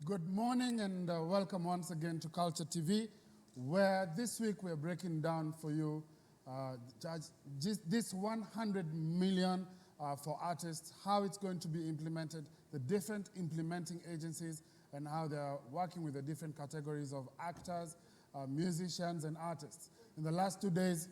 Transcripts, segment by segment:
Good morning and welcome once again to Culture TV, where this week we're breaking down for you this 100 million for artists, how it's going to be implemented, the different implementing agencies, and how they're working with the different categories of actors, musicians, and artists. In the last 2 days,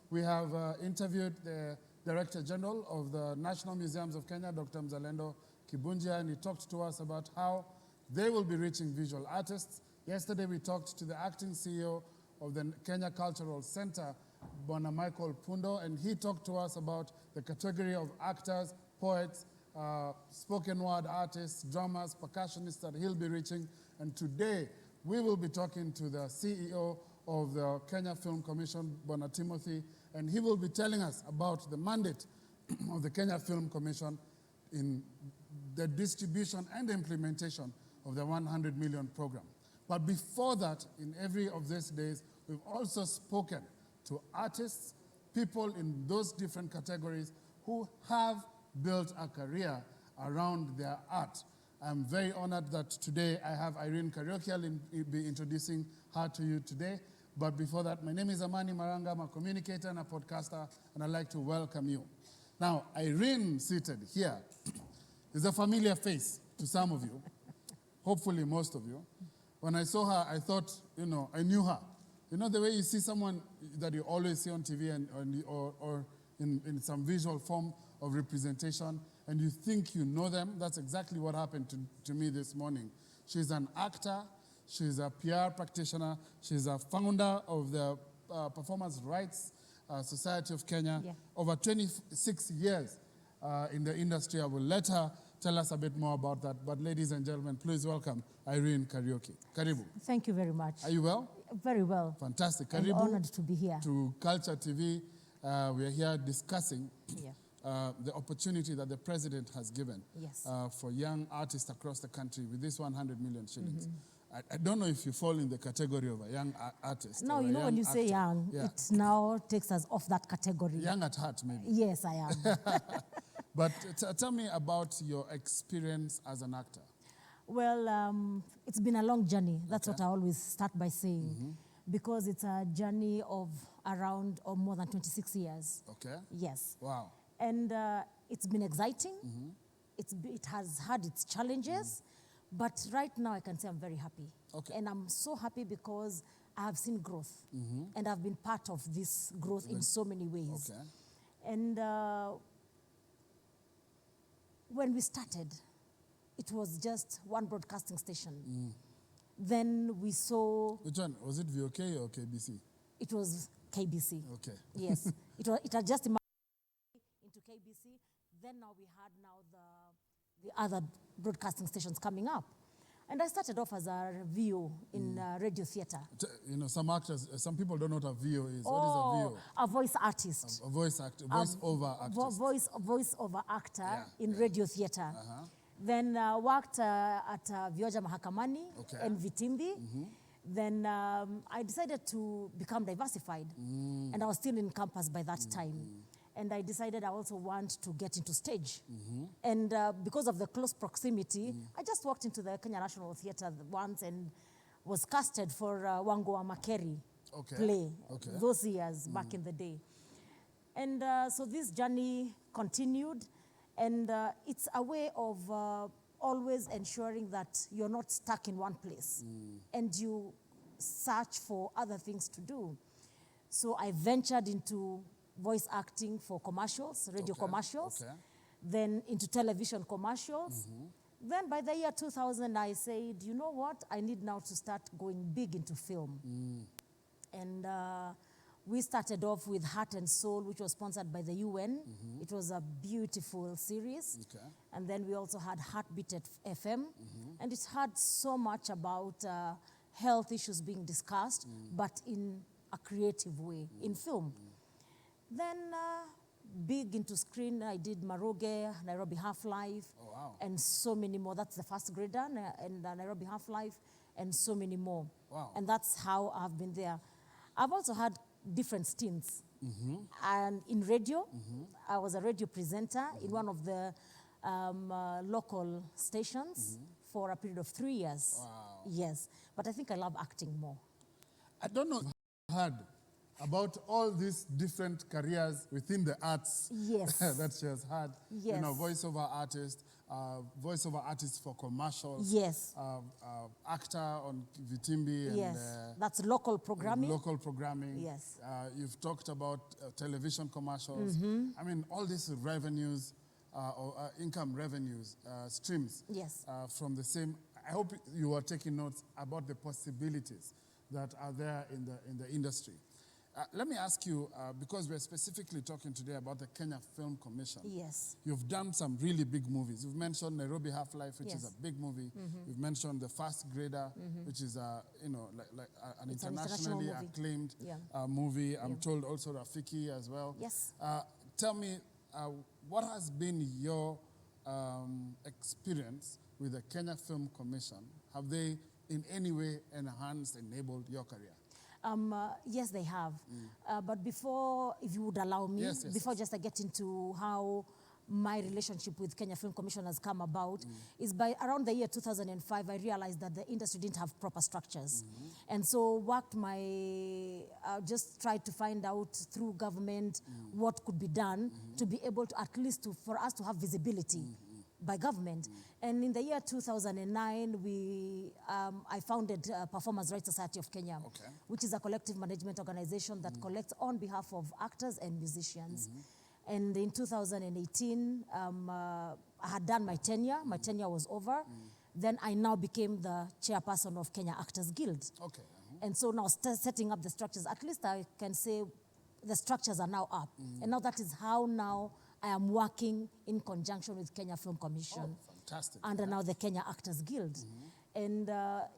we have interviewed the Director General of the National Museums of Kenya, Dr. Mzalendo Kibunjia, and he talked to us about how they will be reaching visual artists. Yesterday we talked to the acting CEO of the Kenya Cultural Center, Bwana Michael Pundo, and he talked to us about the category of actors, poets, spoken word artists, drummers, percussionists that he'll be reaching. And today we will be talking to the CEO of the Kenya Film Commission, Bwana Timothy, and he will be telling us about the mandate of the Kenya Film Commission in the distribution and implementation of the 100 million program. But before that, in every of these days, we've also spoken to artists, people in those different categories who have built a career around their art. I'm very honored that today I have Irene Kariuki. I'll be introducing her to you today. But before that, my name is Amani Maranga. I'm a communicator and a podcaster, and I'd like to welcome you. Now, Irene seated here is a familiar face to some of you, hopefully most of you. When I saw her, I thought, I knew her. You know the way you see someone that you always see on TV or in some visual form of representation, and you think you know them? That's exactly what happened to me this morning. She's an actor. She's a PR practitioner. She's a founder of the Performance Rights Society of Kenya. Yeah. Over 26 years in the industry. I will let her tell us a bit more about that. But ladies and gentlemen, please welcome Irene Kariuki. Karibu. Thank you very much. Are you well? Very well. Fantastic. I'm honored to be here. To Culture TV. We are here discussing the opportunity that the president has given for young artists across the country with this 100 million shillings. Mm-hmm. I don't know if you fall in the category of a young artist. No, you know when you say young, it now takes us off that category. Young at heart, maybe. Yes, I am. But tell me about your experience as an actor. Well, it's been a long journey. That's what I always start by saying. Because it's a journey of around or more than 26 years. Okay. Yes. Wow. And it's been exciting. It has had its challenges. But right now I can say I'm very happy. Okay. And I'm so happy because I have seen growth. And I've been part of this growth in so many ways. Okay. And when we started, it was just one broadcasting station. Then we saw... Which one? Was it VOK or KBC? It was KBC. Okay. Yes. It had just emerged into KBC. Then now we had the other broadcasting stations coming up. And I started off as a VO in radio theater. Some people don't know what a VO is. What is a VO? A voice artist. A voice actor, voice-over artist. Voice-over actor in radio theater. Then worked at Vioja Mahakamani and Vitimbi. Then I decided to become diversified. And I was still in campus by that time. And I decided I also want to get into stage. And because of the close proximity, I just walked into the Kenya National Theatre once and was casted for Wango wa Makeri play, those years back in the day. And so this journey continued, and it's a way of always ensuring that you're not stuck in one place, and you search for other things to do. So I ventured into voice acting for commercials, radio commercials, then into television commercials. Then by the year 2000, I said, you know what? I need now to start going big into film. And we started off with Heart and Soul, which was sponsored by the UN. It was a beautiful series. And then we also had Heartbeat at FM. And it had so much about health issues being discussed, but in a creative way, in film. Then big into screen, I did Maroge, Nairobi Half-Life, and so many more. That's the first grader, and Nairobi Half-Life, and so many more. And that's how I've been there. I've also had different stints. And in radio, I was a radio presenter in one of the local stations for a period of 3 years. Wow. Yes, but I think I love acting more. I don't know if you heard about all these different careers within the arts Yes. that she has had. Yes. You know, voiceover artist for commercials. Yes. Actor on Vitimbi. Yes, And, that's local programming. Local programming. Yes. You've talked about television commercials. I mean, all these revenues, or income revenues, streams. Yes. From the same. I hope you are taking notes about the possibilities that are there in the industry. Let me ask you, because we're specifically talking today about the Kenya Film Commission. Yes. You've done some really big movies. You've mentioned Nairobi Half-Life, which is Yes. a big movie. You've mentioned The First Grader, which is an internationally acclaimed movie. I'm told also Rafiki as well. Yes. Tell me, what has been your experience with the Kenya Film Commission? Have they in any way enhanced, enabled your career? Yes, they have. But before, if you would allow me, Yes, just I get into how my relationship with Kenya Film Commission has come about, is by around the year 2005, I realized that the industry didn't have proper structures. And so just tried to find out through government what could be done to be able to, at least for us to have visibility by government. And in the year 2009, I founded Performers Rights Society of Kenya, which is a collective management organization that collects on behalf of actors and musicians. And in 2018, I had done my tenure. My tenure was over. Then I now became the chairperson of Kenya Actors Guild. Okay. And so now setting up the structures, at least I can say the structures are now up. And now that is how now I am working in conjunction with Kenya Film Commission. Oh, fantastic. Under now the Kenya Actors Guild. And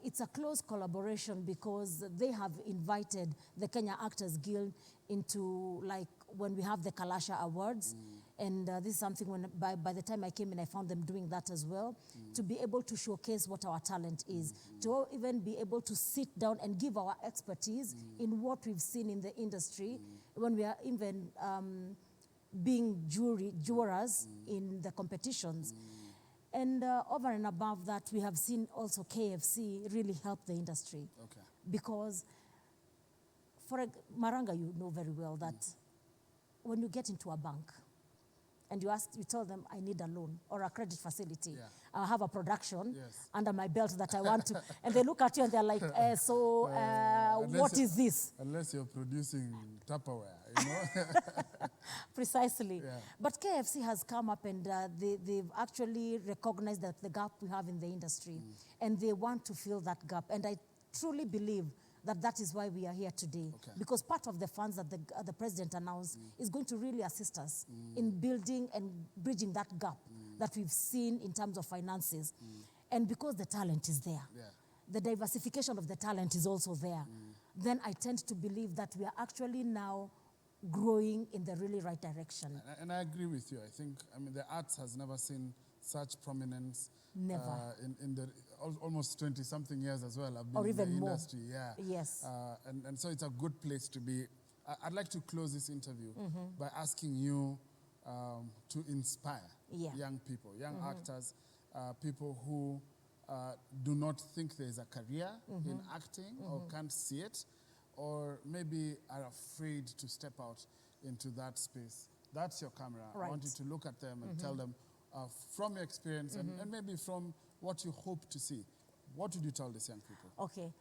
it's a close collaboration because they have invited the Kenya Actors Guild into, like, when we have the Kalasha Awards. And this is something by the time I came in, I found them doing that as well, to be able to showcase what our talent is, to even be able to sit down and give our expertise in what we've seen in the industry, when we are even being jurors in the competitions. And over and above that, we have seen also KFC really help the industry. Okay. Because Maranga, you know very well that when you get into a bank and you tell them, I need a loan or a credit facility, I have a production under my belt that I want to, and they look at you and they're like, what is this? Unless you're producing Tupperware, you know? Precisely. But KFC has come up and they've actually recognized that the gap we have in the industry, and they want to fill that gap. And I truly believe that is why we are here today. Because part of the funds that the president announced is going to really assist us in building and bridging that gap that we've seen in terms of finances. And because the talent is there, the diversification of the talent is also there, then I tend to believe that we are actually now growing in the really right direction. And I agree with you. I think, the arts has never seen such prominence. Never. In the almost 20-something years as well. I've been or in even the more. industry, Yes. And so it's a good place to be. I'd like to close this interview by asking you to inspire young people, young actors, people who do not think there is a career in acting or can't see it, or maybe are afraid to step out into that space. That's your camera. Right. I want you to look at them and tell them, from your experience and maybe from what you hope to see, what would you tell these young people? Okay.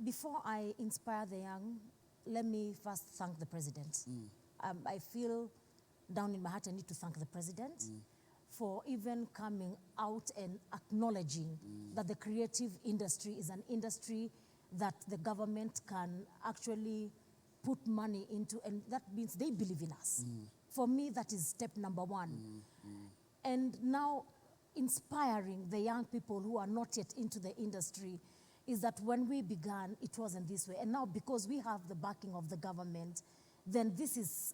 Before I inspire the young, let me first thank the president. I feel down in my heart I need to thank the president for even coming out and acknowledging that the creative industry is an industry that the government can actually put money into, and that means they believe in us. For me, that is step number one. And now, inspiring the young people who are not yet into the industry is that when we began, it wasn't this way. And now, because we have the backing of the government, then this is,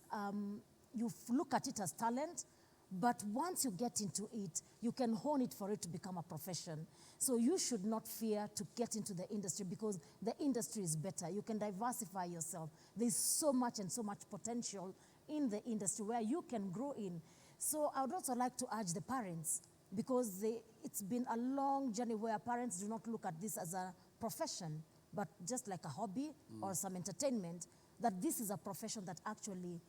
you look at it as talent, but once you get into it, you can hone it for it to become a profession. So you should not fear to get into the industry, because the industry is better. You can diversify yourself. There's so much and so much potential in the industry where you can grow in. So I would also like to urge the parents, because it's been a long journey where parents do not look at this as a profession, but just like a hobby or some entertainment, that this is a profession that actually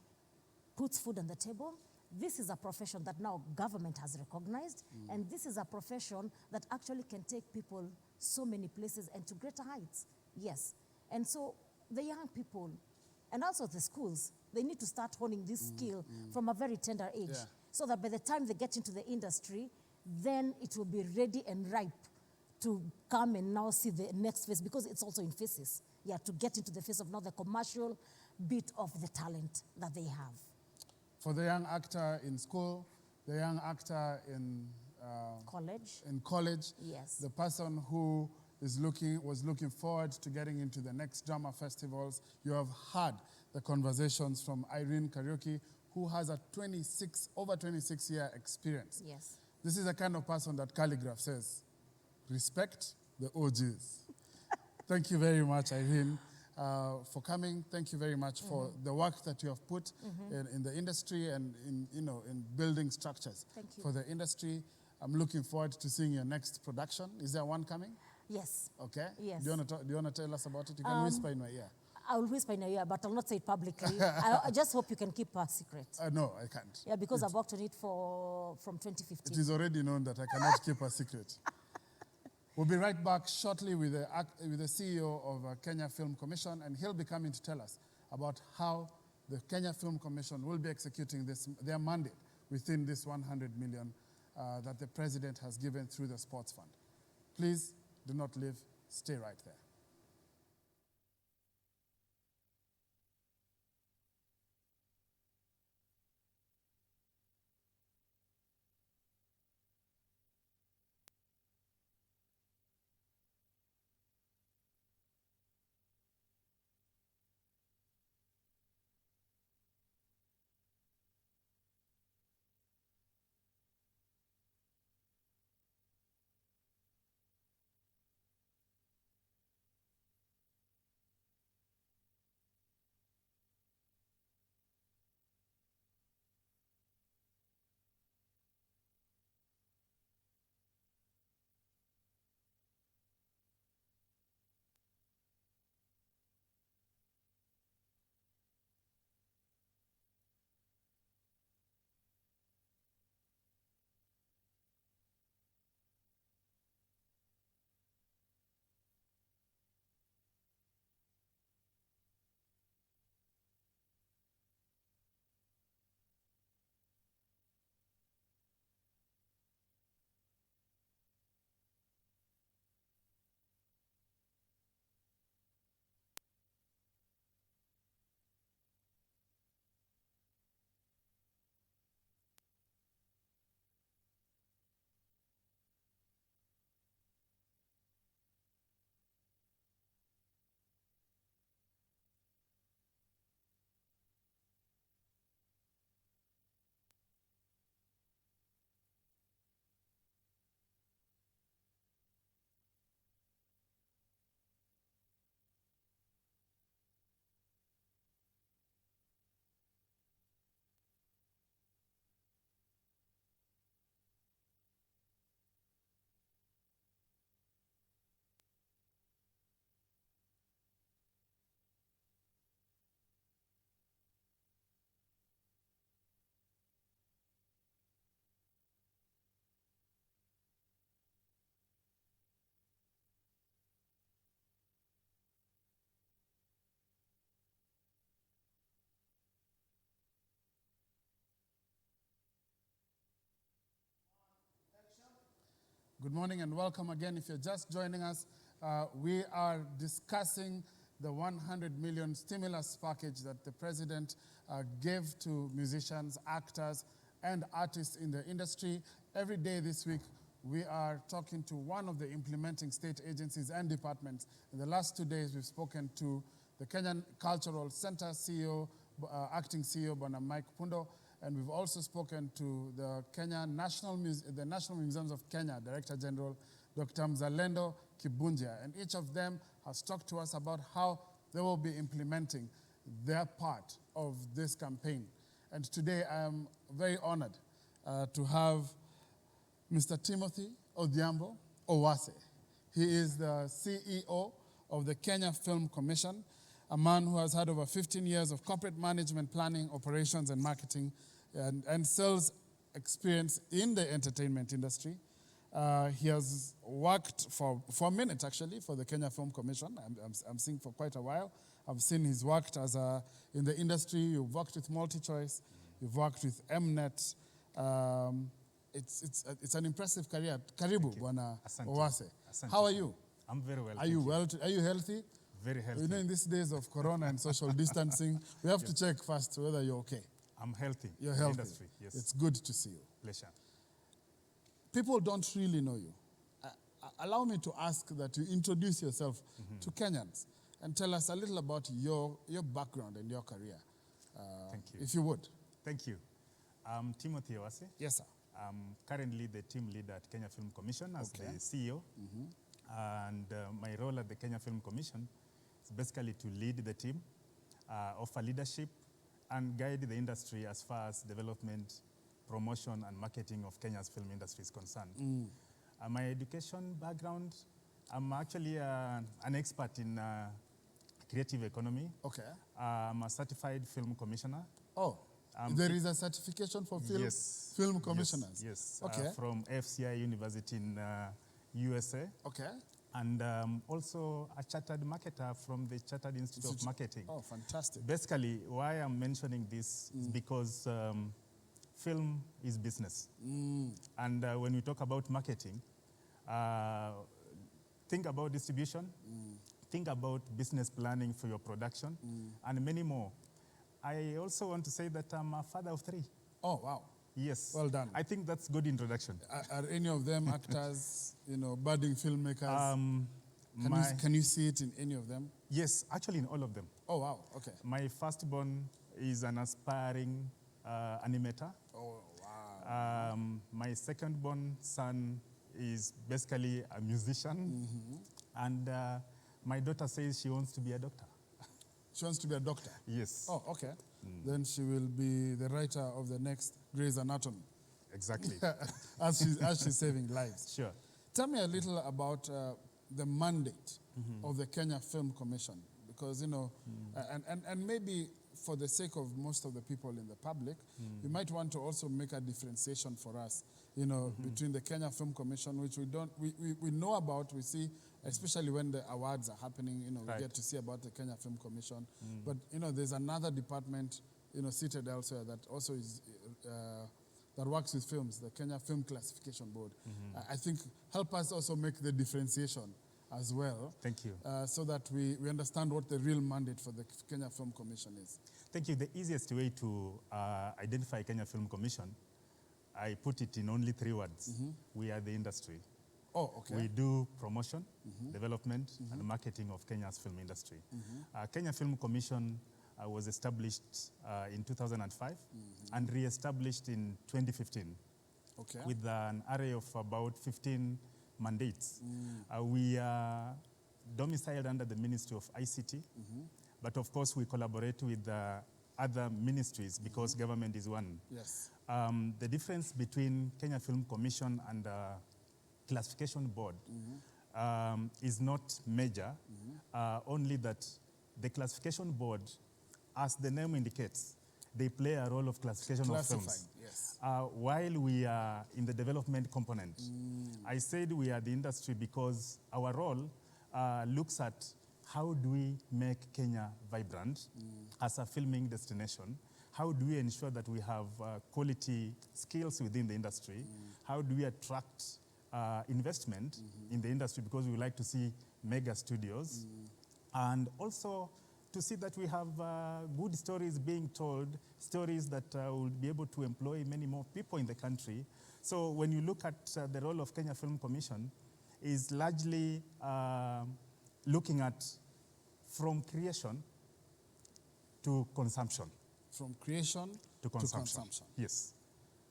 puts food on the table. This is a profession that now government has recognized, and this is a profession that actually can take people so many places and to greater heights. Yes. And so the young people, and also the schools, they need to start honing this skill from a very tender age, so that by the time they get into the industry, then it will be ready and ripe to come and now see the next phase, because it's also in phases. Yeah, to get into the phase of now the commercial bit of the talent that they have. For the young actor in school, the young actor in college, yes, the person who was looking forward to getting into the next drama festivals, you have had the conversations from Irene Kariuki, who has a over 26-year experience. Yes. This is the kind of person that Calligraph says, respect the OGs. Thank you very much, Irene, for coming. Thank you very much for the work that you have put in the industry and in building structures for the industry. I'm looking forward to seeing your next production. Is there one coming? Yes. Okay. Yes. Do you want to tell us about it? You can whisper in my ear. I will whisper in your ear, but I'll not say it publicly. I just hope you can keep a secret. No, I can't. Yeah, because I've worked on it from 2015. It is already known that I cannot keep a secret. We'll be right back shortly with the CEO of Kenya Film Commission, and he'll be coming to tell us about how the Kenya Film Commission will be executing their mandate within this 100 million that the president has given through the sports fund. Please do not leave. Stay right there. Good morning and welcome again. If you're just joining us, we are discussing the 100 million stimulus package that the president gave to musicians, actors, and artists in the industry. Every day this week, we are talking to one of the implementing state agencies and departments. In the last 2 days, we've spoken to the Kenyan Cultural Center CEO, acting CEO, Bwana Mike Pundo, and we've also spoken to the National Museums of Kenya Director General, Dr. Mzalendo Kibunjia, and each of them has talked to us about how they will be implementing their part of this campaign. And today I am very honored to have Mr. Timothy Odhiambo Owase. He is the CEO of the Kenya Film Commission, a man who has had over 15 years of corporate management, planning, operations, and marketing, and sales experience in the entertainment industry. He has worked for a minute, actually, for the Kenya Film Commission. I'm seeing for quite a while. I've seen he's worked in the industry. You've worked with MultiChoice. You've worked with Mnet. It's an impressive career. Karibu, Bwana Owase. How are you? I'm very well. Are you healthy? Very healthy. You know, in these days of corona and social distancing, we have to check first whether you're okay. I'm healthy. You're healthy. Industry, yes. It's good to see you. Pleasure. People don't really know you. Allow me to ask that you introduce yourself to Kenyans and tell us a little about your background and your career. Thank you. If you would. Thank you. I'm Timothy Owase. Yes, sir. I'm currently the team leader at Kenya Film Commission as the CEO. And my role at the Kenya Film Commission is basically to lead the team, offer leadership, and guide the industry as far as development, promotion, and marketing of Kenya's film industry is concerned. My education background, I'm actually an expert in creative economy. Okay. I'm a certified film commissioner. Oh, there is a certification for film commissioners? Yes. Okay. From FCI University in USA. Okay. And also a chartered marketer from the Chartered Institute of Marketing. Oh, fantastic. Basically, why I'm mentioning this is because film is business. And when we talk about marketing, think about distribution, think about business planning for your production, and many more. I also want to say that I'm a father of 3. Oh, wow. Yes. Well done. I think that's good introduction. Are any of them actors, budding filmmakers? Can you see it in any of them? Yes, actually in all of them. Oh, wow. Okay. My firstborn is an aspiring animator. Oh, wow. My second-born son is basically a musician. And my daughter says she wants to be a doctor. She wants to be a doctor? Yes. Oh, okay. Then she will be the writer of the next Grey's Anatomy. Exactly. as she's saving lives. Sure. Tell me a little about the mandate of the Kenya Film Commission, because, and maybe for the sake of most of the people in the public, you might want to also make a differentiation for us, between the Kenya Film Commission, which we know about, we see, especially when the awards are happening, we get to see about the Kenya Film Commission. But, there's another department, seated elsewhere that also is, that works with films, the Kenya Film Classification Board. I think help us also make the differentiation as well. Thank you. So that we understand what the real mandate for the Kenya Film Commission is. Thank you. The easiest way to identify Kenya Film Commission, I put it in only 3 words. We are the industry. Oh, okay. We do promotion, development, and marketing of Kenya's film industry. Kenya Film Commission was established in 2005 and re-established in 2015 with an array of about 15 mandates. We are domiciled under the Ministry of ICT, but of course we collaborate with other ministries because government is one. Yes. The difference between Kenya Film Commission and Classification Board is not major, only that the Classification Board, as the name indicates, they play a role of classification of films. Yes. While we are in the development component. I said we are the industry because our role looks at how do we make Kenya vibrant as a filming destination. How do we ensure that we have quality skills within the industry? How do we attract investment in the industry, because we like to see mega studios, and also to see that we have good stories being told, stories that will be able to employ many more people in the country. So when you look at the role of Kenya Film Commission, is largely looking at from creation to consumption. From creation to consumption. Yes.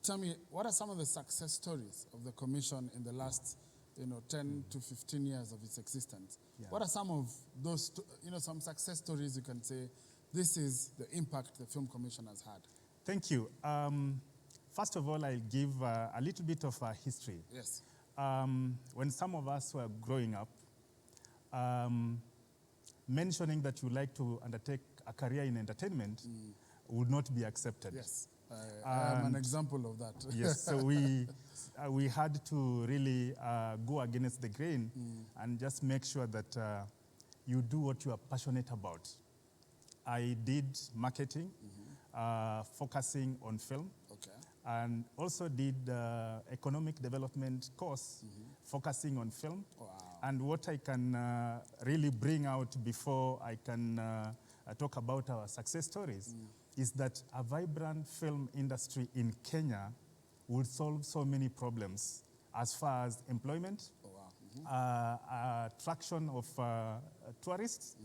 Tell me, what are some of the success stories of the Commission in the last 10 to 15 years of its existence? Yeah. What are some of those, some success stories you can say, this is the impact the Film Commission has had? Thank you. first of all, I'll give a little bit of a history. Yes. When some of us were growing up, mentioning that you like to undertake a career in entertainment would not be accepted. Yes, I am an example of that. Yes, so we had to really go against the grain and just make sure that you do what you are passionate about. I did marketing, focusing on film, and also did economic development course, focusing on film. Wow. And what I can really bring out before I can talk about our success stories is that a vibrant film industry in Kenya would solve so many problems as far as employment, attraction of tourists,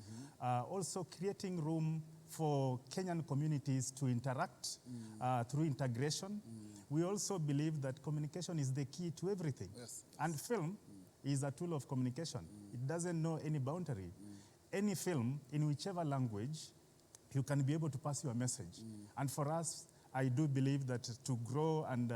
also creating room for Kenyan communities to interact through integration. We also believe that communication is the key to everything. Yes. And film is a tool of communication. It doesn't know any boundary. Any film, in whichever language, you can be able to pass your message. And for us, I do believe that to grow and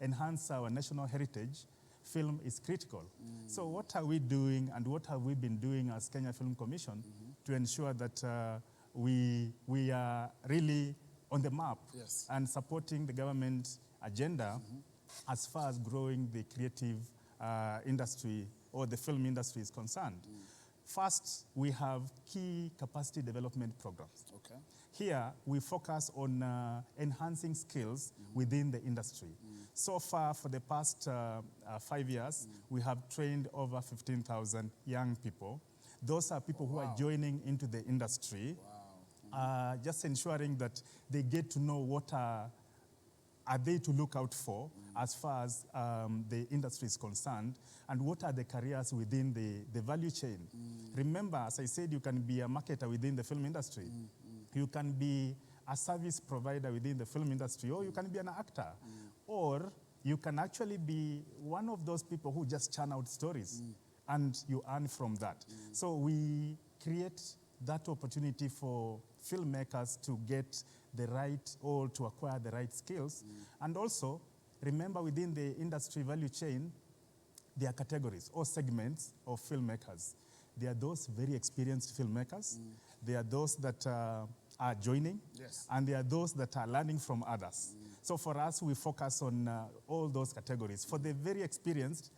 enhance our national heritage, film is critical. So what are we doing and what have we been doing as Kenya Film Commission to ensure that we are really on the map and supporting the government agenda as far as growing the creative industry or the film industry is concerned? First, we have key capacity development programs. Okay. Here, we focus on enhancing skills within the industry. So far, for the past 5 years, we have trained over 15,000 young people. Those are people who are joining into the industry, just ensuring that they get to know what are they to look out for as far as the industry is concerned, and what are the careers within the value chain. Remember, as I said, you can be a marketer within the film industry. You can be a service provider within the film industry, or you can be an actor. Or you can actually be one of those people who just churn out stories, and you earn from that. So we create that opportunity for filmmakers to get the right, or to acquire the right skills. And also, remember, within the industry value chain, there are categories or segments of filmmakers. There are those very experienced filmmakers. There are those that are joining. And there are those that are learning from others. So for us, we focus on all those categories. For the very experienced,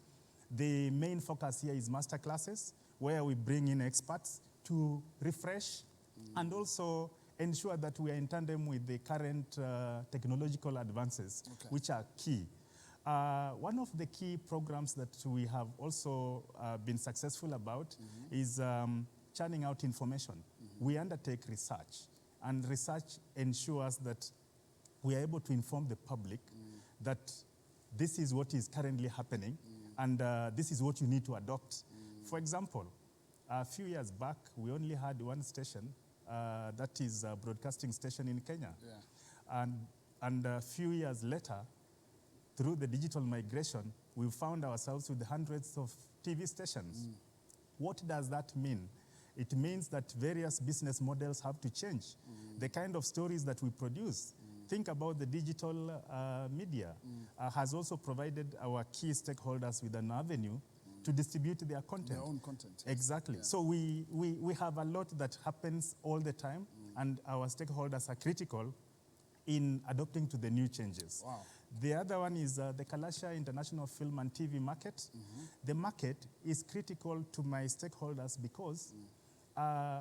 the main focus here is master classes, where we bring in experts to refresh and also ensure that we are in tandem with the current technological advances, which are key. One of the key programs that we have also been successful about is churning out information. We undertake research, and research ensures that we are able to inform the public that this is what is currently happening, and this is what you need to adopt. For example, a few years back, we only had one station, that is a broadcasting station in Kenya. And a few years later, through the digital migration, we found ourselves with hundreds of TV stations. What does that mean? It means that various business models have to change. The kind of stories that we produce, think about the digital media, has also provided our key stakeholders with an avenue to distribute their content. Their own content. Exactly. So we have a lot that happens all the time, and our stakeholders are critical in adopting to the new changes. Wow. The other one is the Kalasha International Film and TV market. The market is critical to my stakeholders because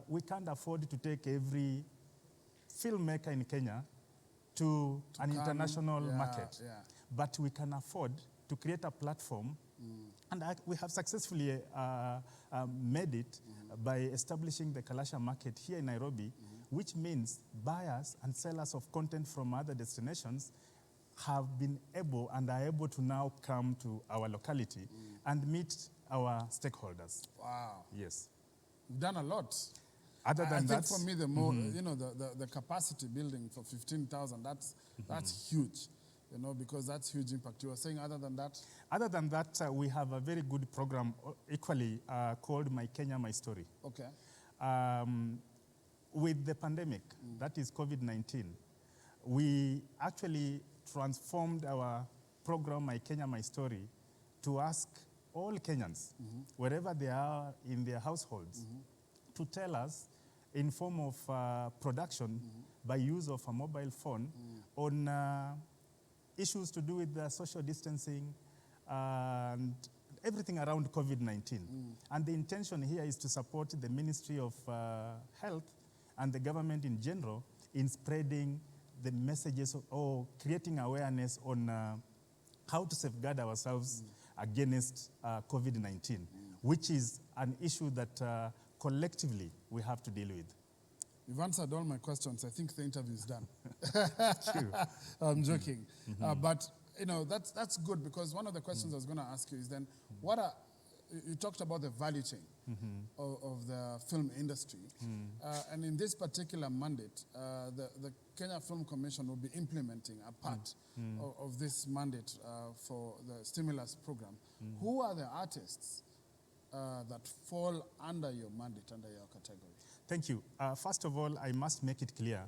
we can't afford to take every filmmaker in Kenya to an international market. But we can afford to create a platform, and we have successfully made it by establishing the Kalasha market here in Nairobi, which means buyers and sellers of content from other destinations have been able and are able to now come to our locality and meet our stakeholders. Wow. Yes. You've done a lot. Other than that, I think for me, the more, you know, the capacity building for 15,000, that's huge, you know, because that's huge impact. You were saying other than that? Other than that, we have a very good program equally called My Kenya, My Story. Okay. With the pandemic, that is COVID-19, we actually transformed our program, My Kenya, My Story, to ask all Kenyans, wherever they are in their households, to tell us in form of production by use of a mobile phone on issues to do with social distancing and everything around COVID-19. And the intention here is to support the Ministry of Health and the government in general in spreading the messages or creating awareness on how to safeguard ourselves against COVID-19, which is an issue that collectively we have to deal with. You've answered all my questions. I think the interview is done. Thank you. I'm joking. But you know, that's good, because one of the questions I was going to ask you is then, you talked about the value chain of the film industry. And in this particular mandate, the Kenya Film Commission will be implementing a part of this mandate for the stimulus program. Who are the artists that fall under your mandate, under your category? Thank you. First of all, I must make it clear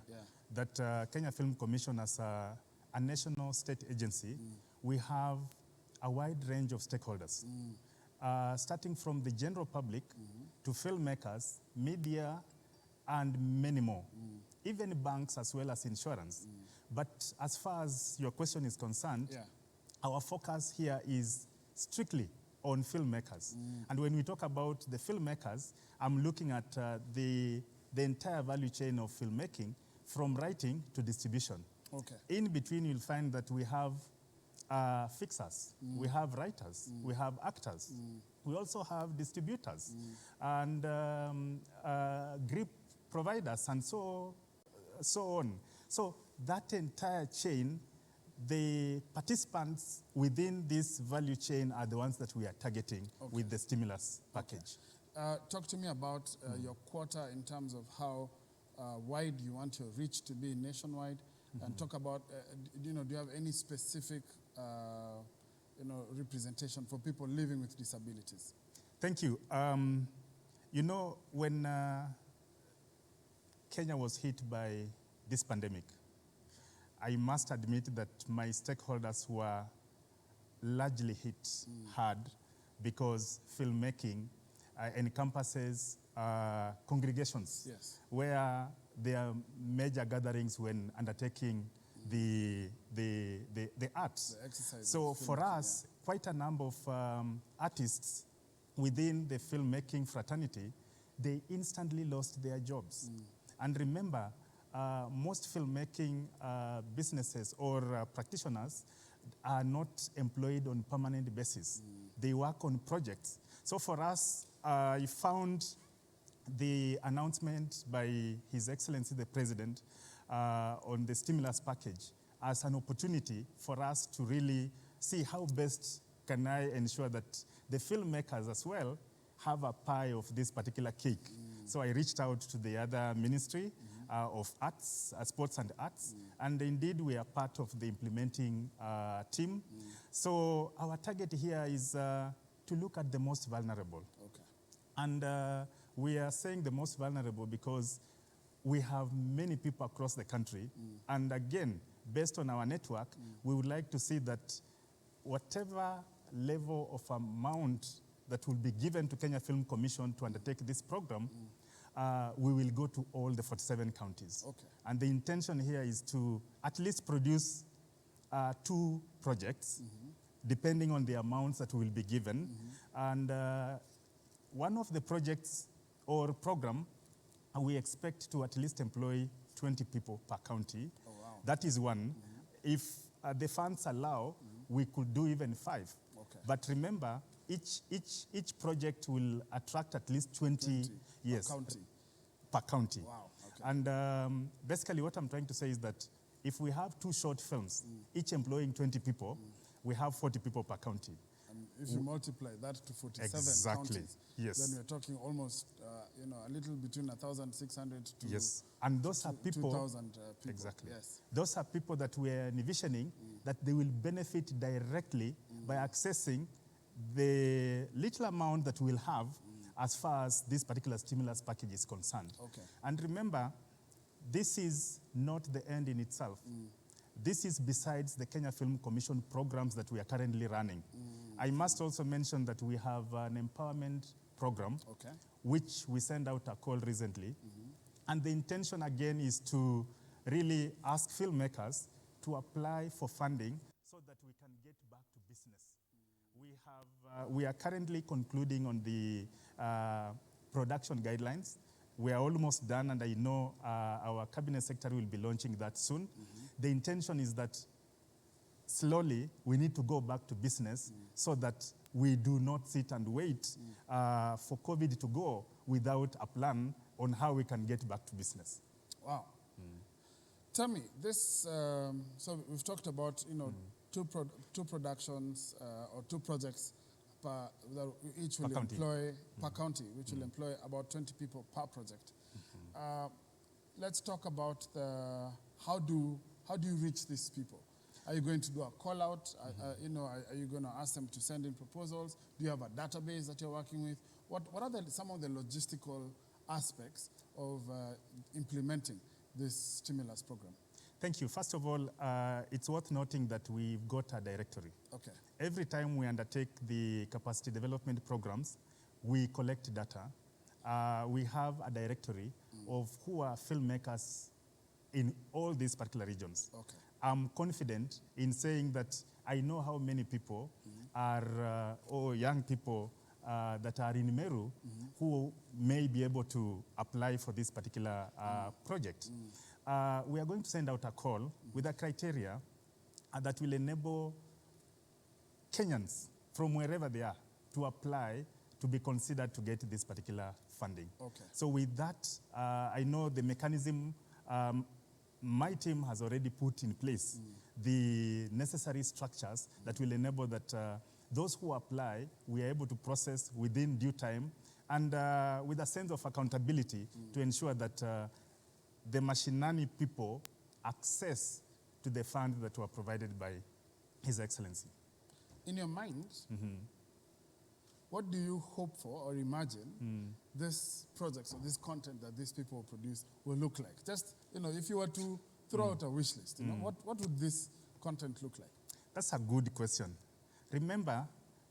that Kenya Film Commission, as a national state agency, we have a wide range of stakeholders, starting from the general public to filmmakers, media, and many more, even banks as well as insurance. But as far as your question is concerned, our focus here is strictly on filmmakers. And when we talk about the filmmakers, I'm looking at the entire value chain of filmmaking, from writing to distribution. Okay. In between, you'll find that we have fixers, we have writers, we have actors, we also have distributors, and grip providers, and so on. So that entire chain, the participants within this value chain are the ones that we are targeting with the stimulus package. Talk to me about your quota in terms of how wide you want your reach to be nationwide, and talk about, do you have any specific, representation for people living with disabilities? Thank you. When Kenya was hit by this pandemic, I must admit that my stakeholders were largely hit hard, because filmmaking encompasses congregations where there are major gatherings when undertaking the arts. So for us, quite a number of artists within the filmmaking fraternity, they instantly lost their jobs. And remember, most filmmaking businesses or practitioners are not employed on permanent basis. They work on projects. So for us, I found the announcement by His Excellency the President on the stimulus package as an opportunity for us to really see how best can I ensure that the filmmakers as well have a pie of this particular cake. So I reached out to the other ministry of arts, sports and arts, and indeed we are part of the implementing team. So our target here is to look at the most vulnerable. And we are saying the most vulnerable because we have many people across the country. And again, based on our network, we would like to see that whatever level of amount that will be given to Kenya Film Commission to undertake this program, we will go to all the 47 counties. And the intention here is to at least produce 2 projects, depending on the amounts that will be given. And one of the projects or program, we expect to at least employ 20 people per county. That is one. If the funds allow, we could do even 5. But remember, each project will attract at least 20 yes, per county. And basically what I'm trying to say is that if we have 2 short films, each employing 20 people, we have 40 people per county. And if you multiply that to 47 counties, then we're talking almost, a little between 1,600 to and those are people, 2,000 people. Those are people that we're envisioning that they will benefit directly by accessing the little amount that we'll have as far as this particular stimulus package is concerned. And remember, this is not the end in itself. This is besides the Kenya Film Commission programs that we are currently running. I must also mention that we have an empowerment program, which we sent out a call recently. And the intention again is to really ask filmmakers to apply for funding so that we can get back to business. We are currently concluding on the production guidelines. We are almost done, and I know our cabinet secretary will be launching that soon. The intention is that slowly we need to go back to business so that we do not sit and wait for COVID to go without a plan on how we can get back to business. Wow. Tell me, this, so we've talked about, two productions or two projects that each will employ, per county, which will employ about 20 people per project. Let's talk about how do you reach these people? Are you going to do a call out? Are you going to ask them to send in proposals? Do you have a database that you're working with? What are some of the logistical aspects of implementing this stimulus program? Thank you. First of all, it's worth noting that we've got a directory. Okay. Every time we undertake the capacity development programs, we collect data. We have a directory of who are filmmakers in all these particular regions. Okay. I'm confident in saying that I know how many people are, or young people that are in Meru who may be able to apply for this particular project. We are going to send out a call with a criteria that will enable Kenyans from wherever they are to apply to be considered to get this particular funding. Okay. So with that, I know the mechanism my team has already put in place the necessary structures that will enable that those who apply, we are able to process within due time and with a sense of accountability to ensure that the Mashinani people access to the funds that were provided by His Excellency. In your mind, what do you hope for or imagine this project, so this content that these people will produce will look like? Just, if you were to throw out a wish list, what would this content look like? That's a good question. Remember,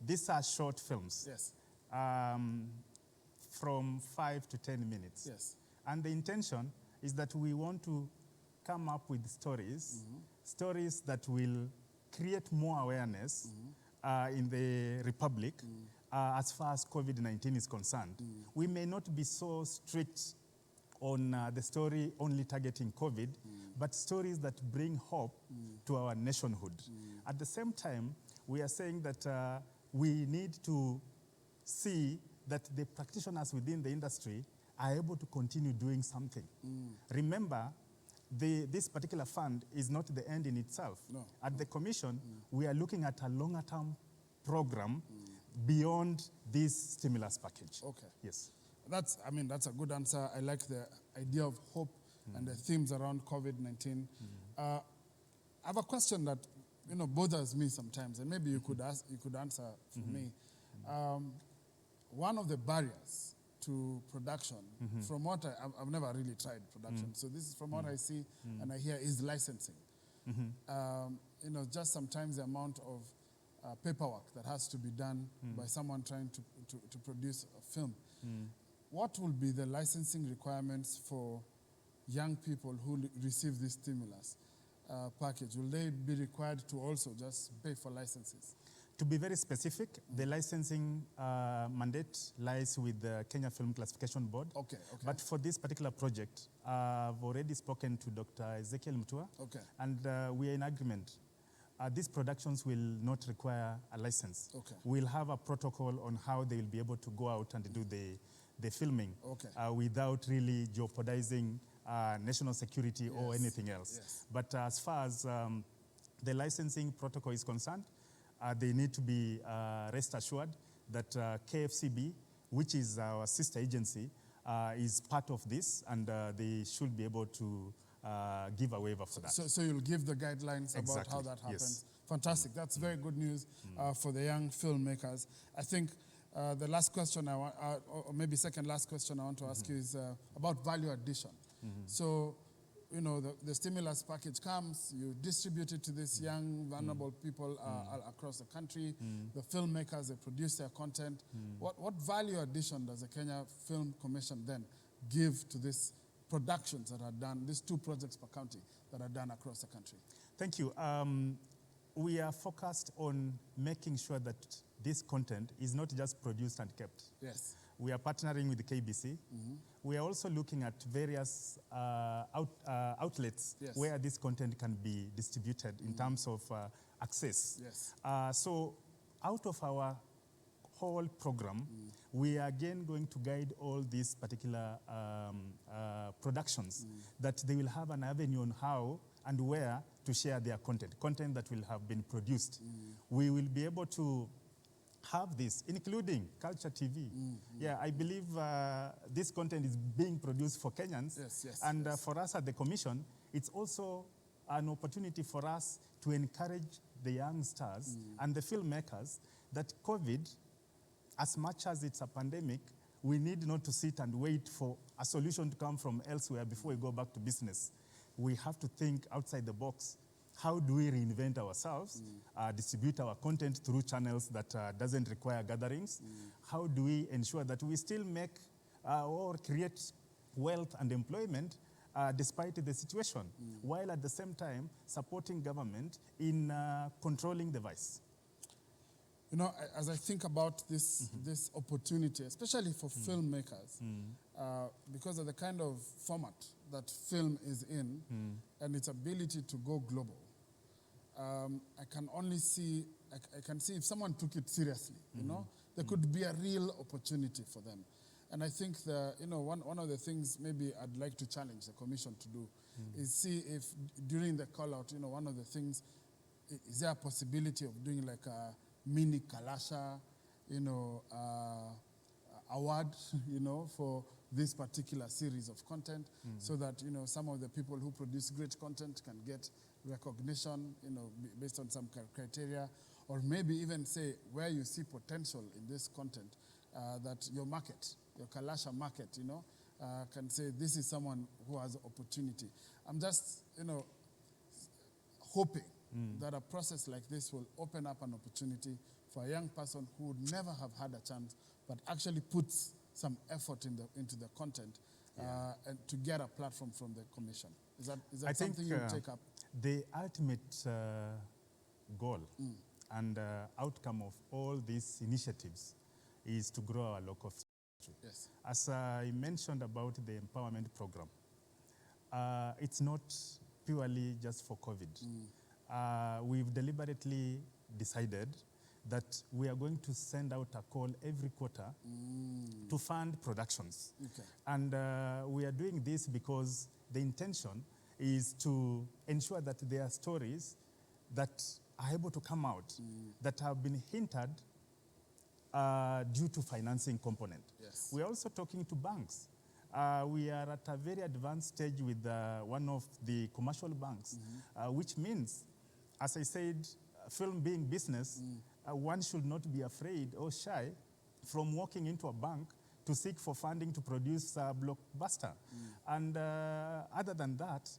these are short films. Yes. From 5 to 10 minutes. Yes. And the intention is that we want to come up with stories, stories that will create more awareness in the Republic as far as COVID-19 is concerned. We may not be so strict on the story only targeting COVID, but stories that bring hope to our nationhood. At the same time, we are saying that we need to see that the practitioners within the industry are able to continue doing something. Remember, this particular fund is not the end in itself. No. At the Commission, we are looking at a longer-term program beyond this stimulus package. Okay. Yes. That's a good answer. I like the idea of hope and the themes around COVID-19. I have a question that bothers me sometimes, and maybe you could answer for me. One of the barriers to production, from what I've never really tried production, so this is from what I see and I hear, is licensing. Just sometimes the amount of paperwork that has to be done by someone trying to produce a film. What will be the licensing requirements for young people who receive this stimulus package? Will they be required to also just pay for licenses? To be very specific, the licensing mandate lies with the Kenya Film Classification Board. Okay. But for this particular project, I've already spoken to Dr. Ezekiel Mutua, and we are in agreement. These productions will not require a license. Okay. We'll have a protocol on how they will be able to go out and do the filming without really jeopardizing national security or anything else. Yes. But as far as the licensing protocol is concerned, they need to be rest assured that KFCB, which is our sister agency, is part of this, and they should be able to give a waiver for that. So you'll give the guidelines about how that happens. Yes. Fantastic. That's very good news for the young filmmakers. I think the last question I want, or maybe second last question I want to ask you is about value addition. So you know, the stimulus package comes, you distribute it to these young, vulnerable people across the country. The filmmakers, they produce their content. What value addition does the Kenya Film Commission then give to these productions that are done, these 2 projects per county that are done across the country? Thank you. We are focused on making sure that this content is not just produced and kept. Yes. We are partnering with the KBC. We are also looking at various outlets where this content can be distributed in terms of access. Yes. So out of our whole program, we are again going to guide all these particular productions that they will have an avenue on how and where to share their content that will have been produced. We will be able to have this, including Culture TV. Yeah, I believe this content is being produced for Kenyans. And for us at the Commission, it's also an opportunity for us to encourage the young stars and the filmmakers that COVID, as much as it's a pandemic, we need not to sit and wait for a solution to come from elsewhere before we go back to business. We have to think outside the box. How do we reinvent ourselves, distribute our content through channels that doesn't require gatherings? How do we ensure that we still make or create wealth and employment despite the situation, while at the same time supporting government in controlling the vice? You know, as I think about this, this opportunity, especially for filmmakers, because of the kind of format that film is in and its ability to go global, I can only see, I can see if someone took it seriously, you know, there could be a real opportunity for them. And I think you know, one of the things maybe I'd like to challenge the Commission to do is see if during the call out, you know, one of the things, is there a possibility of doing like a mini Kalasha, you know, award, you know, for this particular series of content, so that, you know, some of the people who produce great content can get recognition, you know, based on some criteria, or maybe even say where you see potential in this content, that your market, your Kalasha market, you know, can say this is someone who has opportunity. I'm just, you know, hoping that a process like this will open up an opportunity for a young person who would never have had a chance, but actually puts some effort into the content and to get a platform from the Commission. Is that something you take up? The ultimate goal and outcome of all these initiatives is to grow our local industry. Yes. As I mentioned about the empowerment program, it's not purely just for COVID. We've deliberately decided that we are going to send out a call every quarter to fund productions. Okay. And we are doing this because the intention is to ensure that there are stories that are able to come out that have been hindered due to financing component. Yes. We are also talking to banks. We are at a very advanced stage with one of the commercial banks, which means, as I said, film being business, one should not be afraid or shy from walking into a bank to seek for funding to produce a blockbuster. And other than that,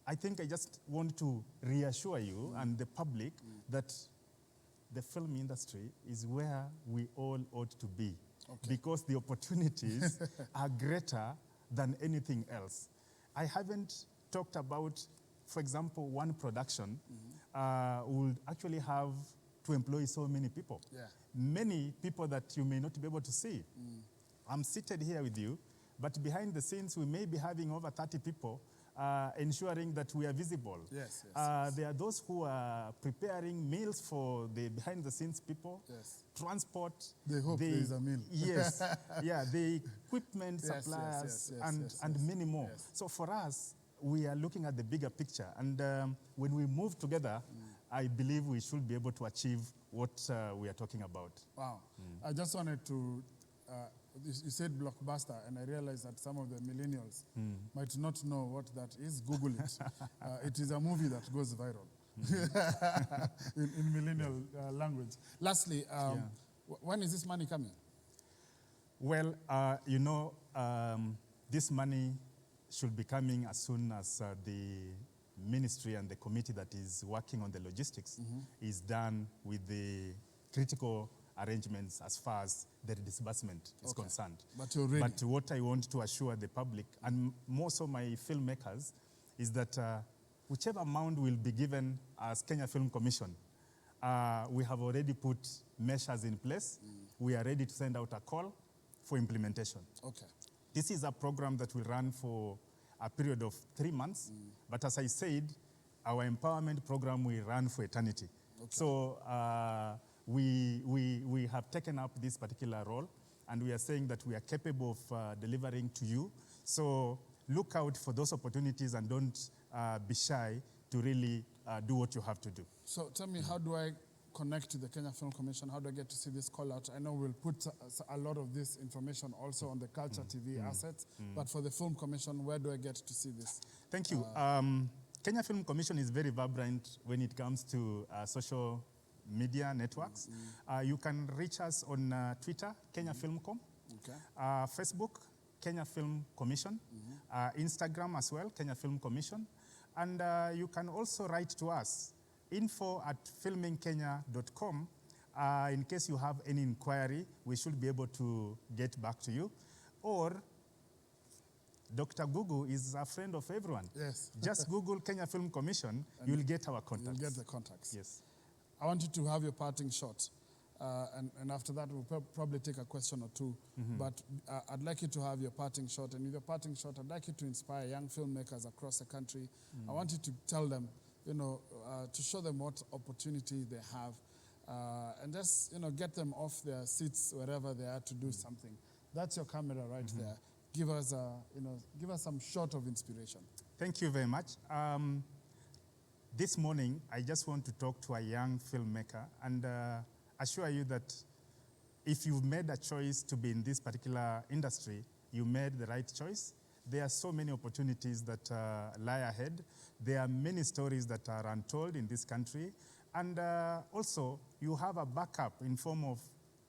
I think I just want to reassure you and the public that the film industry is where we all ought to be, because the opportunities are greater than anything else. I haven't talked about, for example, one production would actually have to employ so many people. Yeah. Many people that you may not be able to see. I'm seated here with you, but behind the scenes, we may be having over 30 people ensuring that we are visible. Yes, There are those who are preparing meals for the behind-the-scenes people, transport. They hope there is a meal. Yes, yeah, the equipment suppliers, and many more. So for us, we are looking at the bigger picture. And when we move together, I believe we should be able to achieve what we are talking about. Wow. I just wanted to, you said blockbuster, and I realized that some of the millennials might not know what that is. Google it. It is a movie that goes viral in millennial language. Lastly, when is this money coming? Well, you know, this money should be coming as soon as the ministry and the committee that is working on the logistics is done with the critical arrangements as far as the disbursement is concerned. But you're ready. But what I want to assure the public, and most of my filmmakers, is that whichever amount will be given as Kenya Film Commission, we have already put measures in place. We are ready to send out a call for implementation. Okay. This is a program that will run for a period of 3 months. But as I said, our empowerment program will run for eternity. Okay. So we have taken up this particular role, and we are saying that we are capable of delivering to you. So look out for those opportunities and don't be shy to really do what you have to do. So tell me, how do I connect to the Kenya Film Commission? How do I get to see this call out? I know we'll put a lot of this information also on the Culture TV assets, but for the Film Commission, where do I get to see this? Thank you. Kenya Film Commission is very vibrant when it comes to social media networks. You can reach us on Twitter, Kenya Filmcom, Facebook, Kenya Film Commission, Instagram as well, Kenya Film Commission, and you can also write to us, info@filmingkenya.com. In case you have any inquiry, we should be able to get back to you. Or Dr. Google is a friend of everyone. Yes. Just Google Kenya Film Commission, you'll get our contacts. You'll get the contacts. Yes. I want you to have your parting shot. And after that, we'll probably take a question or two. But I'd like you to have your parting shot. And with your parting shot, I'd like you to inspire young filmmakers across the country. I want you to tell them, to show them what opportunity they have. And just, get them off their seats wherever they are to do something. That's your camera right there. Give us, give us some shot of inspiration. Thank you very much. This morning, I just want to talk to a young filmmaker and assure you that if you've made a choice to be in this particular industry, you made the right choice. There are so many opportunities that lie ahead. There are many stories that are untold in this country. And also, you have a backup in form of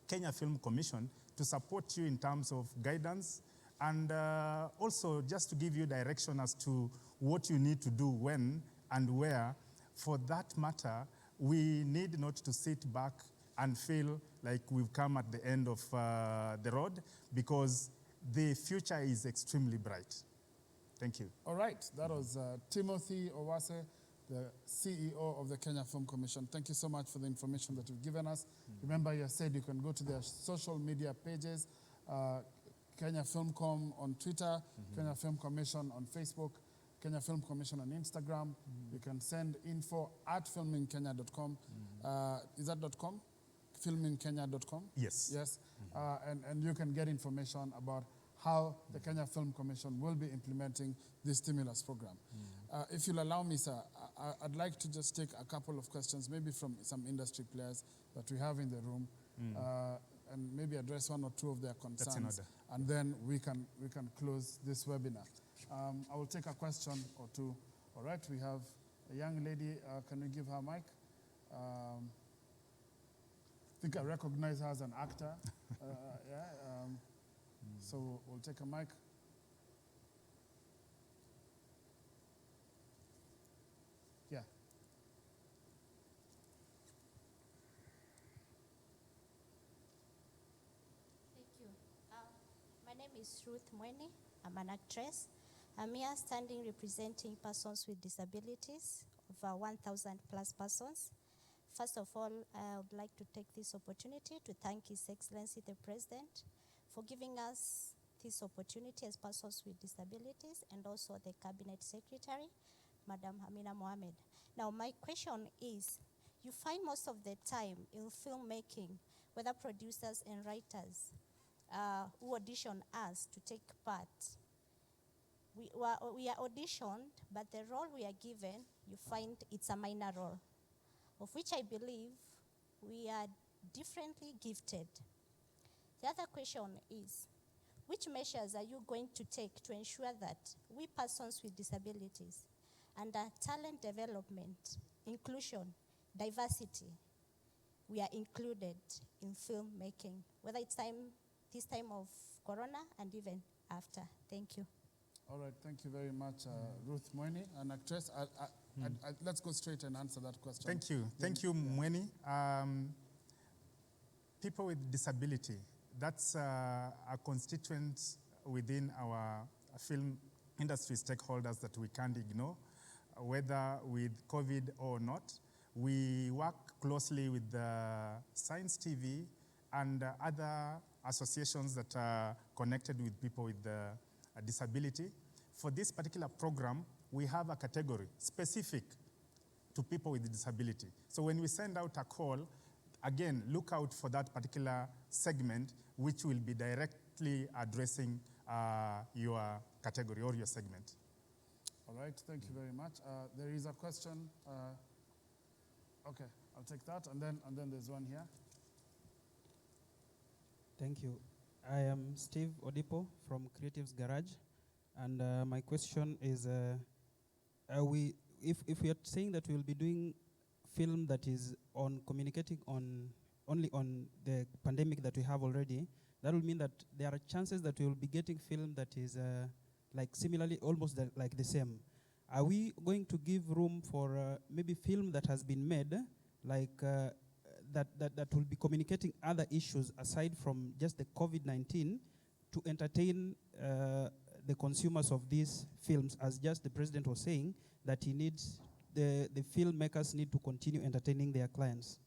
Kenya Film Commission to support you in terms of guidance and also just to give you direction as to what you need to do when and where. For that matter, we need not to sit back and feel like we've come at the end of the road, because the future is extremely bright. Thank you. All right. That was Timothy Owase, the CEO of the Kenya Film Commission. Thank you so much for the information that you've given us. Remember, you said you can go to their social media pages, Kenya Filmcom on Twitter, Kenya Film Commission on Facebook, Kenya Film Commission on Instagram. You can send info@filmingkenya.com. Is that .com? Filmingkenya.com? Yes. Yes. And you can get information about how the Kenya Film Commission will be implementing this stimulus program. If you'll allow me, sir, I'd like to just take a couple of questions, maybe from some industry players that we have in the room, and maybe address one or two of their concerns. That's in order. And then we can close this webinar. I will take a question or two. All right, we have a young lady. Can we give her a mic? I think I recognize her as an actor. So we'll take a mic. Yeah. Thank you. My name is Ruth Mweni. I'm an actress. I'm here standing representing persons with disabilities, over 1,000 plus persons. First of all, I would like to take this opportunity to thank His Excellency the President for giving us this opportunity as persons with disabilities, and also the Cabinet Secretary, Madam Amina Mohamed. Now, my question is, you find most of the time in filmmaking, whether producers and writers who audition us to take part, we are auditioned, but the role we are given, you find it's a minor role, of which I believe we are differently gifted. The other question is, which measures are you going to take to ensure that we persons with disabilities, under talent development, inclusion, diversity, we are included in filmmaking, whether it's this time of Corona and even after? Thank you. All right, thank you very much, Ruth Mweni, an actress. Let's go straight and answer that question. Thank you. Thank you, Mweni. People with disability, that's a constituent within our film industry stakeholders that we can't ignore, whether with COVID or not. We work closely with Science TV and other associations that are connected with people with a disability. For this particular program, we have a category specific to people with disability. So when we send out a call, again, look out for that particular segment, which will be directly addressing your category or your segment. All right, thank you very much. There is a question. Okay, I'll take that, and then there's one here. Thank you. I am Steve Odipo from Creatives Garage, and my question is, if we are saying that we will be doing film that is on communicating only on the pandemic that we have already, that will mean that there are chances that we will be getting film that is like similarly almost like the same. Are we going to give room for maybe film that has been made like that will be communicating other issues aside from just the COVID-19 to entertain the consumers of these films, as just the president was saying, that he needs, the filmmakers need to continue entertaining their clients?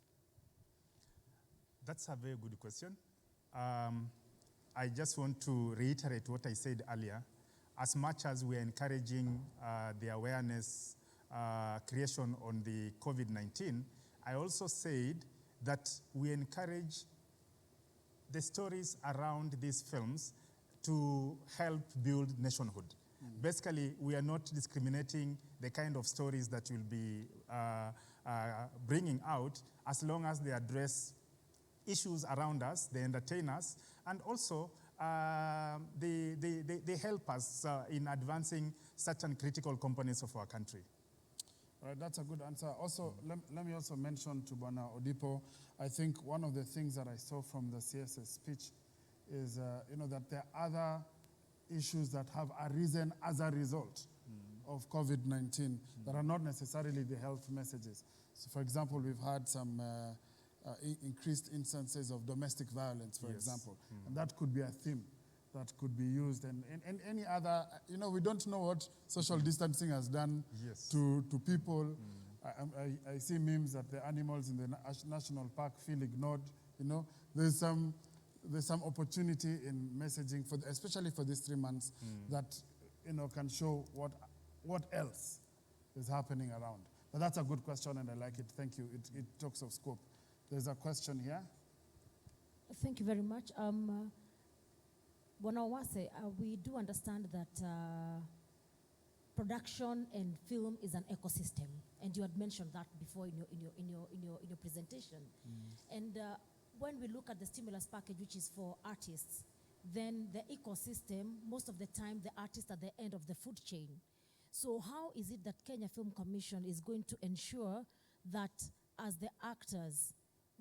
That's a very good question. I just want to reiterate what I said earlier. As much as we are encouraging the awareness creation on the COVID-19, I also said that we encourage the stories around these films to help build nationhood. Basically, we are not discriminating the kind of stories that we'll be bringing out, as long as they address issues around us, they entertain us, and also they help us in advancing certain critical components of our country. All right, that's a good answer. Also, let me also mention to Bwana Odipo, I think one of the things that I saw from the CS's speech is that there are other issues that have arisen as a result of COVID-19 that are not necessarily the health messages. So, for example, we've had some increased instances of domestic violence, for example, and that could be a theme that could be used, and any other, we don't know what social distancing has done to people. I see memes that the animals in the national park feel ignored. There's some opportunity in messaging, especially for these 3 months, that can show what else is happening around. But that's a good question, and I like it. Thank you. It talks of scope. There's a question here. Thank you very much. Bwana Owase, we do understand that production and film is an ecosystem, and you had mentioned that before in your presentation. And when we look at the stimulus package, which is for artists, then the ecosystem, most of the time, the artists are at the end of the food chain. So how is it that Kenya Film Commission is going to ensure that as the actors,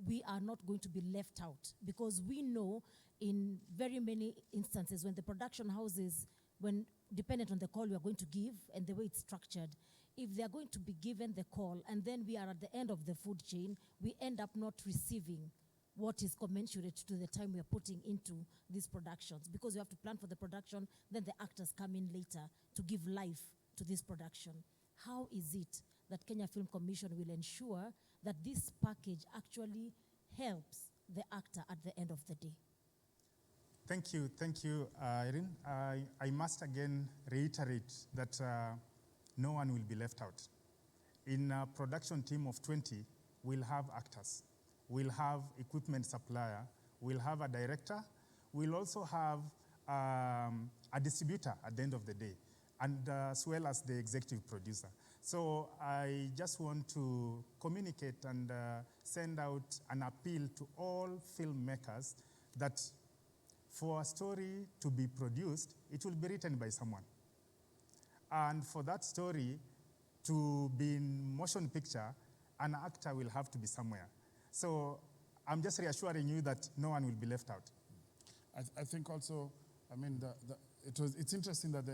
we are not going to be left out? Because we know in very many instances when the production houses, when dependent on the call we are going to give and the way it's structured, if they are going to be given the call and then we are at the end of the food chain, we end up not receiving what is commensurate to the time we are putting into these productions, because you have to plan for the production, then the actors come in later to give life to this production. How is it that Kenya Film Commission will ensure that this package actually helps the actor at the end of the day? Thank you, Irene. I must again reiterate that no one will be left out. In a production team of 20, we'll have actors, we'll have equipment supplier, we'll have a director, we'll also have a distributor at the end of the day, and as well as the executive producer. So I just want to communicate and send out an appeal to all filmmakers that for a story to be produced, it will be written by someone. And for that story to be in motion picture, an actor will have to be somewhere. So I'm just reassuring you that no one will be left out. I think also, I mean, it's interesting that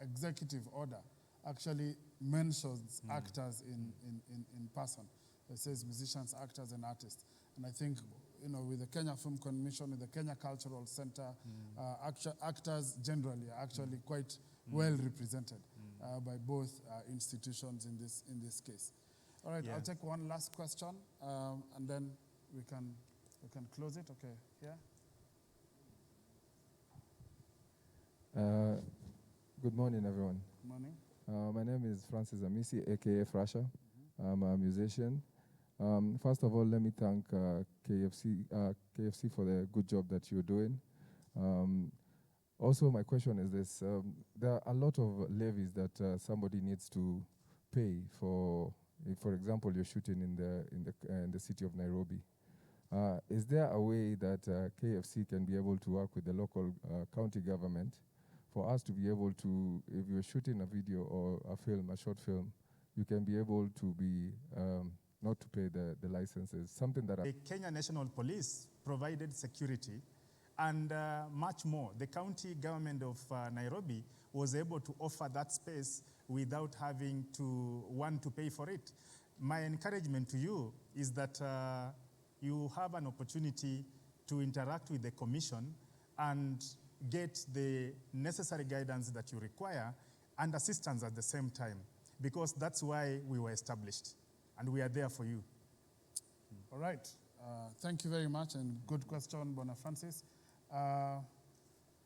executive order actually mentions actors in person. It says musicians, actors, and artists. And I think, with the Kenya Film Commission, with the Kenya Cultural Center, actors generally are actually quite well represented by both institutions in this case. All right, I'll take one last question, and then we can close it. Okay, yeah. Good morning, everyone. Good morning. My name is Francis Amisi, aka Frasha. I'm a musician. First of all, let me thank KFC for the good job that you're doing. Also, my question is this: there are a lot of levies that somebody needs to pay for. If, for example, you're shooting in the city of Nairobi. Is there a way that KFC can be able to work with the local county government for us to be able to, if you're shooting a video or a short film, you can be able to be not to pay the licenses, something that... The Kenya National Police provided security and much more. The county government of Nairobi was able to offer that space without having to want to pay for it. My encouragement to you is that you have an opportunity to interact with the commission and get the necessary guidance that you require and assistance at the same time, because that's why we were established, and we are there for you. All right. Thank you very much, and good question, Bona Francis.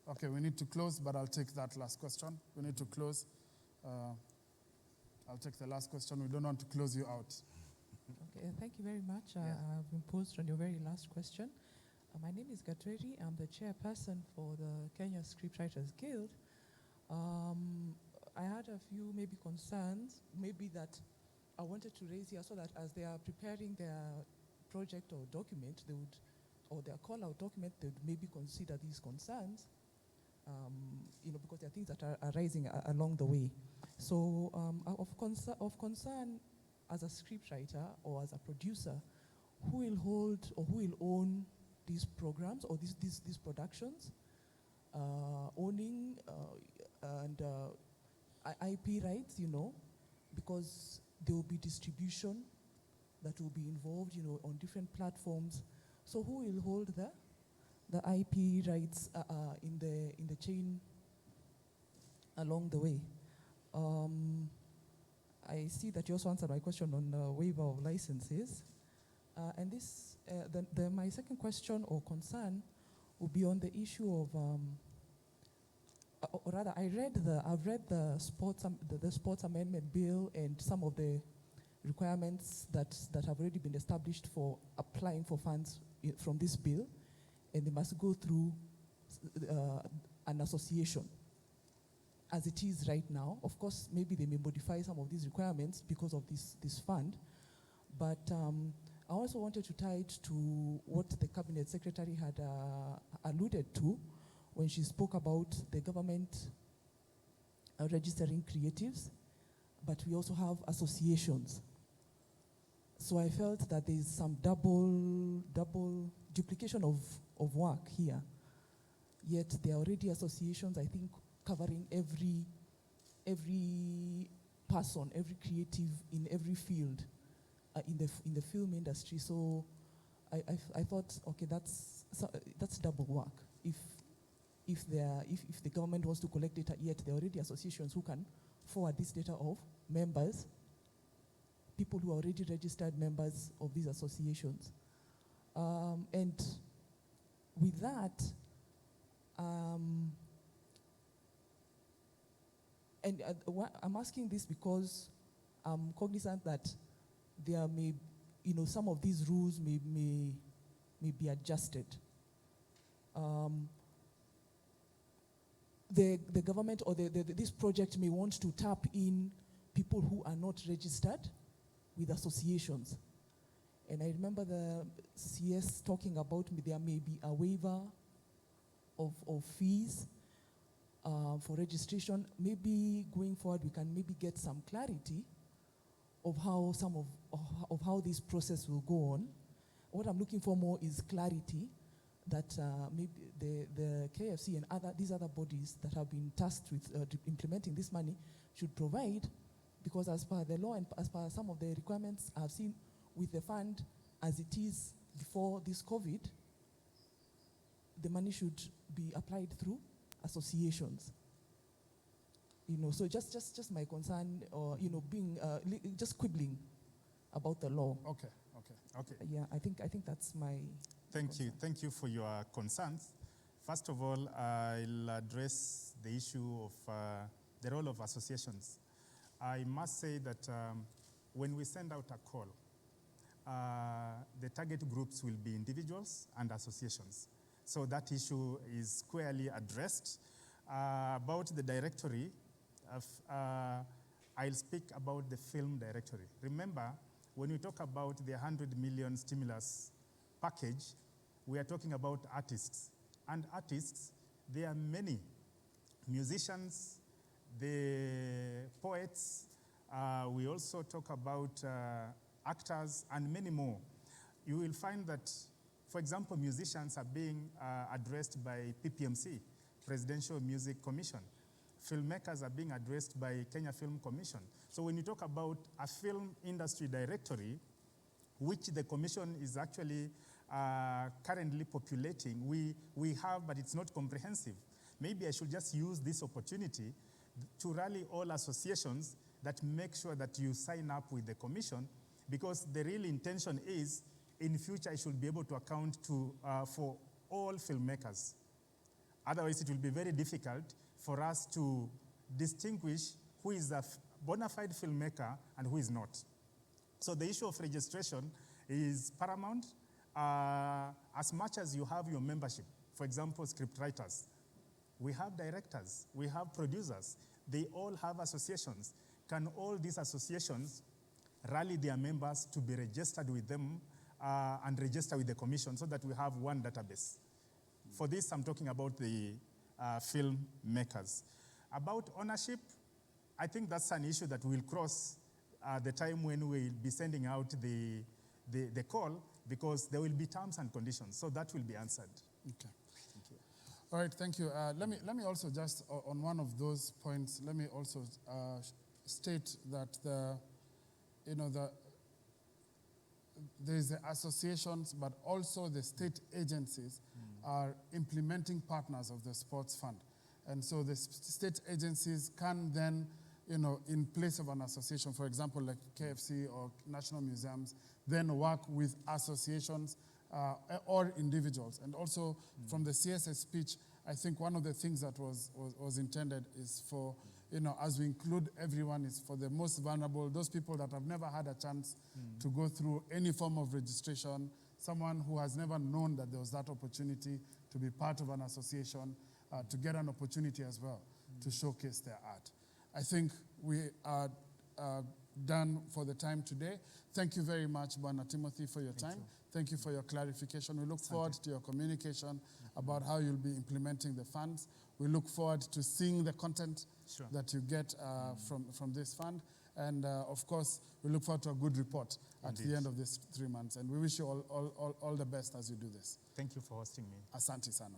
Okay, we need to close, but I'll take that last question. We need to close. I'll take the last question. We don't want to close you out. Okay, thank you very much. I've imposed on your very last question. My name is Gatweri. I'm the chairperson for the Kenya Scriptwriters Guild. I had a few maybe concerns, maybe that I wanted to raise here, so that as they are preparing their project or document, they would, or their call-out document, they would maybe consider these concerns, because there are things that are arising along the way. So of concern as a scriptwriter or as a producer, who will hold or who will own these programs or these productions, owning and IP rights, because there will be distribution that will be involved, on different platforms. So who will hold the IP rights in the chain along the way? I see that you also answered my question on the waiver of licenses. And this, my second question or concern will be on the issue of, or rather, I've read the sports amendment bill and some of the requirements that have already been established for applying for funds from this bill, and they must go through an association as it is right now. Of course, maybe they may modify some of these requirements because of this fund, but I also wanted to tie it to what the Cabinet Secretary had alluded to when she spoke about the government registering creatives, but we also have associations. So I felt that there's some double duplication of work here. Yet there are already associations, I think, covering every person, every creative in every field in the film industry. So I thought, okay, that's double work. If the government wants to collect data, yet there are already associations who can forward this data of members, people who are already registered members of these associations. And with that, I'm asking this because I'm cognizant that there may, some of these rules may be adjusted. The government or this project may want to tap in people who are not registered with associations. And I remember the CS talking about there may be a waiver of fees for registration. Maybe going forward we can maybe get some clarity of how of how this process will go on. What I'm looking for more is clarity that maybe the KFC and these other bodies that have been tasked with implementing this money should provide, because as per the law and as per some of the requirements I've seen with the fund as it is before this COVID, the money should be applied through associations. So just my concern, or being just quibbling about the law. Okay. Yeah, I think that's my. Thank you for your concerns. First of all, I'll address the issue of the role of associations. I must say that when we send out a call, the target groups will be individuals and associations. So that issue is squarely addressed. About the directory, I'll speak about the film directory. Remember, when we talk about the 100 million stimulus package, we are talking about artists. And artists, there are many musicians, the poets, we also talk about actors and many more. You will find that, for example, musicians are being addressed by PPMC, Presidential Music Commission. Filmmakers are being addressed by Kenya Film Commission. So when you talk about a film industry directory, which the commission is actually currently populating, we have, but it's not comprehensive. Maybe I should just use this opportunity to rally all associations that make sure that you sign up with the commission, because the real intention is, in future, I should be able to account for all filmmakers. Otherwise, it will be very difficult for us to distinguish who is a bona fide filmmaker and who is not. So the issue of registration is paramount. As much as you have your membership, for example, scriptwriters, we have directors, we have producers, they all have associations. Can all these associations rally their members to be registered with them and register with the commission so that we have one database? For this, I'm talking about the filmmakers. About ownership, I think that's an issue that will cross the time when we'll be sending out the call, because there will be terms and conditions, so that will be answered. Okay. Thank you. All right, thank you. Let me also just, on one of those points, let me also state that there's the associations, but also the state agencies are implementing partners of the sports fund. And so the state agencies can then, in place of an association, for example, like KFC or national museums, then work with associations or individuals. And also from the CSS speech, I think one of the things that was intended is for, as we include everyone, is for the most vulnerable, those people that have never had a chance to go through any form of registration, someone who has never known that there was that opportunity to be part of an association, to get an opportunity as well to showcase their art. I think we are done for the time today. Thank you very much, Bwana Timothy, for your time. Thank you for your clarification. We look forward to your communication about how you'll be implementing the funds. We look forward to seeing the content that you get from this fund. And of course, we look forward to a good report at the end of this 3 months. And we wish you all the best as you do this. Thank you for hosting me. Asante sana.